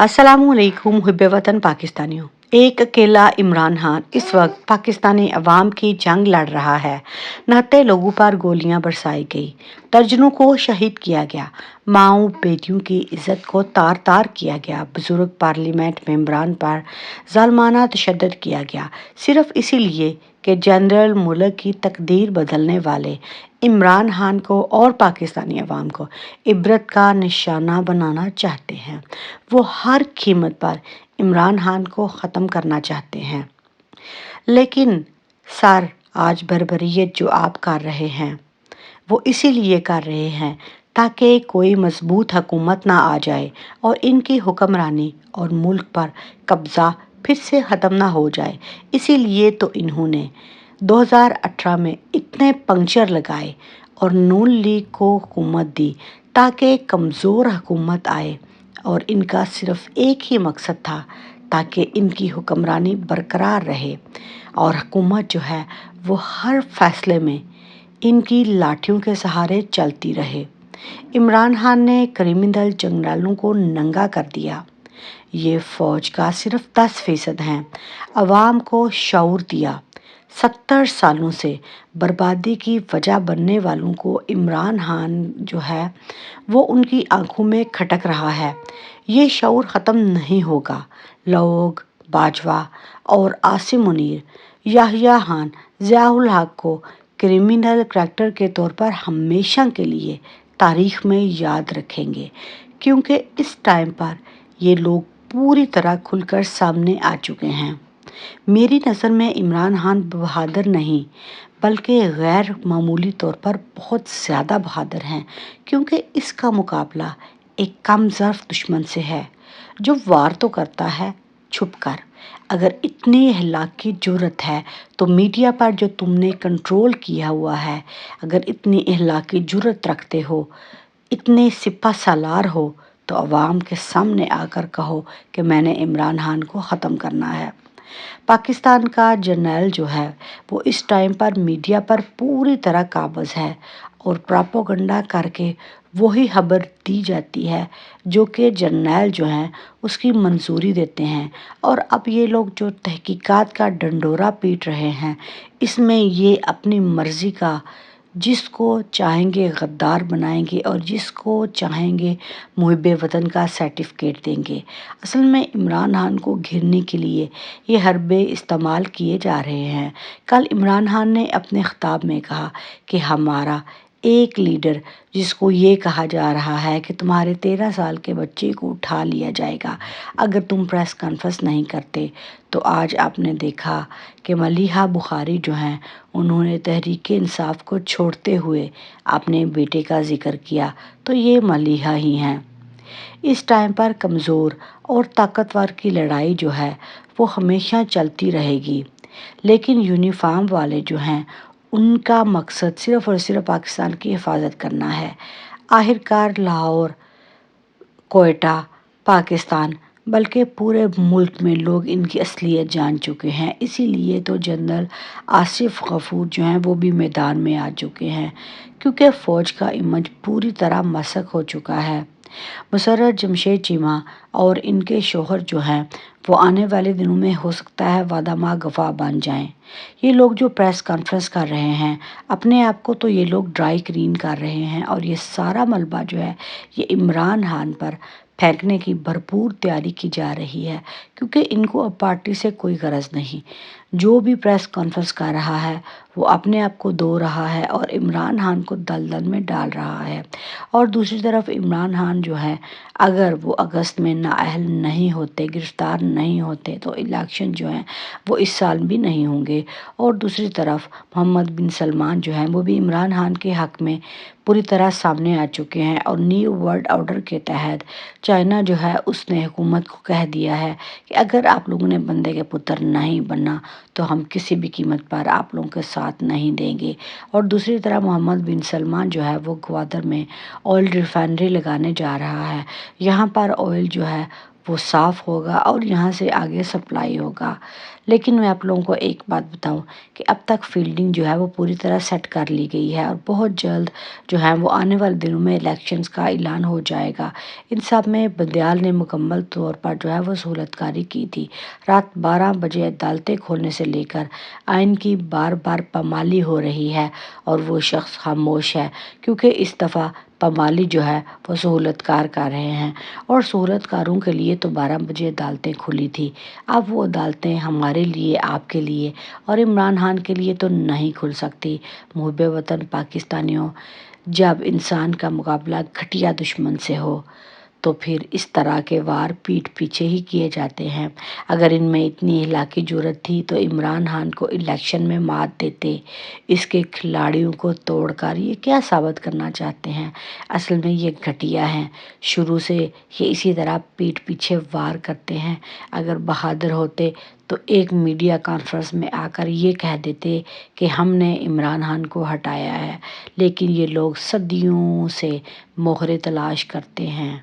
अस्सलामुअलैकुम हुब्बे वतन पाकिस्तानियों। एक अकेला इमरान खान इस वक्त पाकिस्तानी अवाम की जंग लड़ रहा है। नहत्ते लोगों पर गोलियां बरसाई गई, दर्जनों को शहीद किया गया, माओ बेटियों की इज्जत को तार तार किया गया, बुजुर्ग पार्लियामेंट मेंबरान पर जालमाना तशद्दुद किया गया, सिर्फ इसीलिए कि जनरल मुल्क की तकदीर बदलने वाले इमरान खान को और पाकिस्तानी अवाम को इबरत का निशाना बनाना चाहते हैं। वो हर कीमत पर इमरान खान को ख़त्म करना चाहते हैं। लेकिन सर, आज बर्बरियत जो आप कर रहे हैं वो इसीलिए कर रहे हैं ताकि कोई मजबूत हुकूमत ना आ जाए और इनकी हुक्मरानी और मुल्क पर कब्ज़ा फिर से ख़त्म ना हो जाए। इसीलिए तो इन्होंने 2018 में इतने पंक्चर लगाए और नून लीग को हुकूमत दी ताकि कमज़ोर हुकूमत आए, और इनका सिर्फ एक ही मकसद था ताकि इनकी हुक्मरानी बरकरार रहे और हुकूमत जो है वो हर फैसले में इनकी लाठियों के सहारे चलती रहे। इमरान खान ने क्रिमिनल जनरलों को नंगा कर दिया। ये फ़ौज का सिर्फ 10% हैं। अवाम को शऊर दिया। 70 सालों से बर्बादी की वजह बनने वालों को इमरान खान जो है वो उनकी आंखों में खटक रहा है। ये शऊर ख़त्म नहीं होगा। लोग बाजवा और आसिम मुनीर, याहिया खान, ज़ियाउल हक को क्रिमिनल करैक्टर के तौर पर हमेशा के लिए तारीख में याद रखेंगे, क्योंकि इस टाइम पर ये लोग पूरी तरह खुलकर सामने आ चुके हैं। मेरी नज़र में इमरान खान बहादुर नहीं बल्कि गैर मामूली तौर पर बहुत ज़्यादा बहादुर हैं, क्योंकि इसका मुकाबला एक कम ज़र्फ़ दुश्मन से है जो वार तो करता है छुप कर। अगर इतनी हलाक की जुर्रत है तो मीडिया पर जो तुमने कंट्रोल किया हुआ है, अगर इतनी हलाक की जुर्रत रखते हो, इतने सिपा सालार हो, तो अवाम के सामने आकर कहो कि मैंने इमरान खान को ख़त्म करना है। पाकिस्तान का जर्नल जो है वो इस टाइम पर मीडिया पर पूरी तरह काबज़ है और प्रोपेगेंडा करके वही खबर दी जाती है जो कि जर्नल जो हैं उसकी मंजूरी देते हैं। और अब ये लोग जो तहकीकात का डंडोरा पीट रहे हैं, इसमें ये अपनी मर्ज़ी का जिसको चाहेंगे गद्दार बनाएंगे और जिसको चाहेंगे मुहिब्बे वतन का सर्टिफिकेट देंगे। असल में इमरान खान को घिरने के लिए ये हरबे इस्तेमाल किए जा रहे हैं। कल इमरान खान ने अपने खिताब में कहा कि हमारा एक लीडर जिसको ये कहा जा रहा है कि तुम्हारे 13 साल के बच्चे को उठा लिया जाएगा अगर तुम प्रेस कॉन्फ्रेंस नहीं करते। तो आज आपने देखा कि मलीहा बुखारी जो हैं उन्होंने तहरीक इंसाफ को छोड़ते हुए अपने बेटे का जिक्र किया, तो ये मलीहा ही हैं। इस टाइम पर कमज़ोर और ताकतवर की लड़ाई जो है वो हमेशा चलती रहेगी, लेकिन यूनिफॉर्म वाले जो हैं उनका मकसद सिर्फ़ और सिर्फ पाकिस्तान की हिफाजत करना है। आखिरकार लाहौर, कोयटा, पाकिस्तान बल्कि पूरे मुल्क में लोग इनकी असलियत जान चुके हैं। इसीलिए तो जनरल आसिफ गफूर जो हैं वो भी मैदान में आ चुके हैं, क्योंकि फ़ौज का इमेज पूरी तरह मसक हो चुका है। मुसर्रत जमशेद चीमा और इनके शोहर जो हैं वो आने वाले दिनों में हो सकता है वादामा गवाह बन जाएं। ये लोग जो प्रेस कॉन्फ्रेंस कर रहे हैं अपने आप को तो ये लोग ड्राई क्लीन कर रहे हैं और ये सारा मलबा जो है ये इमरान खान पर फेंकने की भरपूर तैयारी की जा रही है, क्योंकि इनको अब पार्टी से कोई गरज नहीं। जो भी प्रेस कॉन्फ्रेंस कर रहा है वो अपने आप को धो रहा है और इमरान खान को दलदल में डाल रहा है। और दूसरी तरफ इमरान खान जो है अगर वो अगस्त में नाअहल नहीं होते, गिरफ्तार नहीं होते, तो इलेक्शन जो हैं वो इस साल भी नहीं होंगे। और दूसरी तरफ मोहम्मद बिन सलमान जो हैं वो भी इमरान खान के हक़ में पूरी तरह सामने आ चुके हैं और न्यू वर्ल्ड ऑर्डर के तहत चाइना जो है उसने हुकूमत को कह दिया है कि अगर आप लोगों ने बंदे के पुत्र नहीं बनना तो हम किसी भी कीमत पर आप लोगों के साथ नहीं देंगे। और दूसरी तरफ मोहम्मद बिन सलमान जो है वो ग्वादर में ऑयल रिफाइनरी लगाने जा रहा है। यहाँ पर ऑयल जो है وہ صاف ہوگا اور یہاں سے آگے سپلائی ہوگا۔ لیکن میں آپ لوگوں کو ایک بات بتاؤں کہ اب تک فیلڈنگ جو ہے وہ پوری طرح سیٹ کر لی گئی ہے، اور بہت جلد جو ہے وہ آنے والے دنوں میں الیکشنز کا اعلان ہو جائے گا۔ ان سب میں بندیال نے مکمل طور پر جو ہے وہ سہولت کاری کی تھی۔ رات 12 بجے عدالتیں کھولنے سے لے کر آئین کی بار بار پامالی ہو رہی ہے، اور وہ شخص خاموش ہے، کیونکہ اس دفعہ پامالی جو ہے وہ سہولت کار کر رہے ہیں، اور سہولت کاروں کے لیے تو 12 بجے عدالتیں کھلی تھی۔ اب وہ عدالتیں ہمارے لیے، آپ کے لیے اور عمران خان کے لیے تو نہیں کھل سکتی۔ محب وطن پاکستانیوں، جب انسان کا مقابلہ گھٹیا دشمن سے ہو تو پھر اس طرح کے وار پیٹھ پیچھے ہی کیے جاتے ہیں۔ اگر ان میں اتنی اخلاقی جرأت تھی تو عمران خان کو الیکشن میں مات دیتے۔ اس کے کھلاڑیوں کو توڑ کر یہ کیا ثابت کرنا چاہتے ہیں؟ اصل میں یہ گھٹیا ہیں، شروع سے یہ اسی طرح پیٹھ پیچھے وار کرتے ہیں۔ اگر بہادر ہوتے تو ایک میڈیا کانفرنس میں آ کر یہ کہہ دیتے کہ ہم نے عمران خان کو ہٹایا ہے، لیکن یہ لوگ صدیوں سے مہرے تلاش کرتے ہیں۔